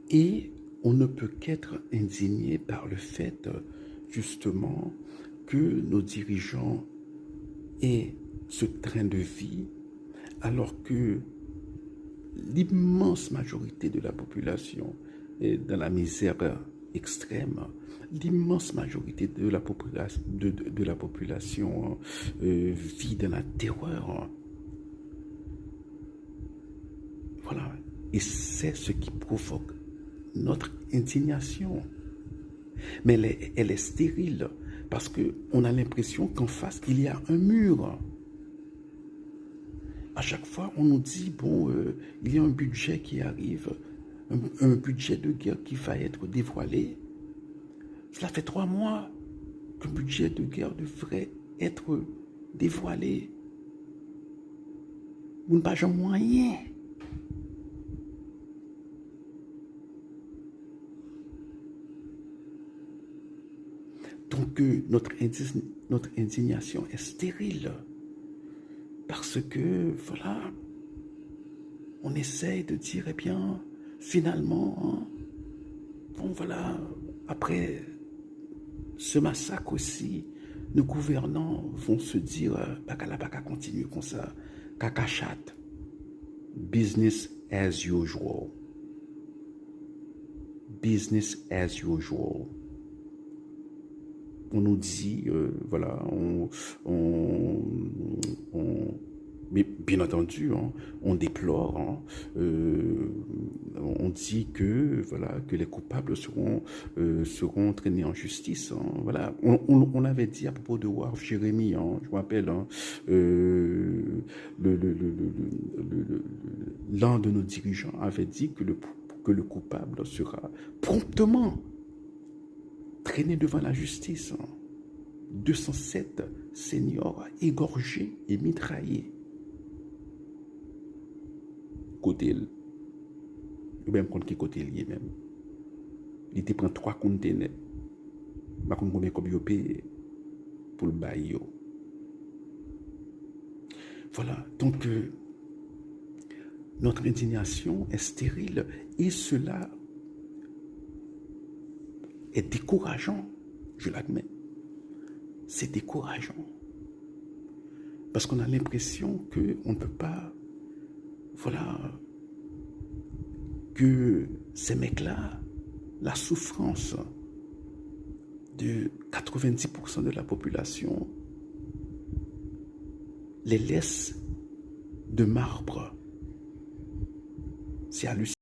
Et on ne peut qu'être indigné par le fait, justement, que nos dirigeants aient ce train de vie, alors que l'immense majorité de la population est dans la misère extrême. L'immense majorité de la population vit dans la terreur. Voilà. Et c'est ce qui provoque notre indignation. Mais elle est stérile parce qu'on a l'impression qu'en face, il y a un mur. À chaque fois, on nous dit, bon, il y a un budget qui arrive, un budget de guerre qui va être dévoilé. Cela fait 3 mois qu'un budget de guerre devrait être dévoilé. Vous n'avez pas moyen. Donc, notre indignation est stérile. Parce que, voilà, on essaye de dire, eh bien, finalement, hein, bon, voilà, après ce massacre aussi, nos gouvernants vont se dire, baka continue comme ça, kakachat, business as usual. Business as usual. On nous dit, voilà, mais bien entendu, hein, on déplore, hein, on dit que, voilà, que les coupables seront traînés en justice. Hein, voilà. On avait dit à propos de Wharf Jérémy, hein, je me rappelle, hein, l'un de nos dirigeants avait dit que le coupable sera promptement traîné devant la justice. 207 seniors égorgés et mitraillés. Côté, je même compte qui côté lié même. Il te prend 3 conteneurs. Je ne sais pas combien il paye pour le bail. Voilà, donc notre indignation est stérile et cela est décourageant, je l'admets. C'est décourageant. Parce qu'on a l'impression qu'on ne peut pas, voilà, que ces mecs-là, la souffrance de 90% de la population les laisse de marbre. C'est hallucinant.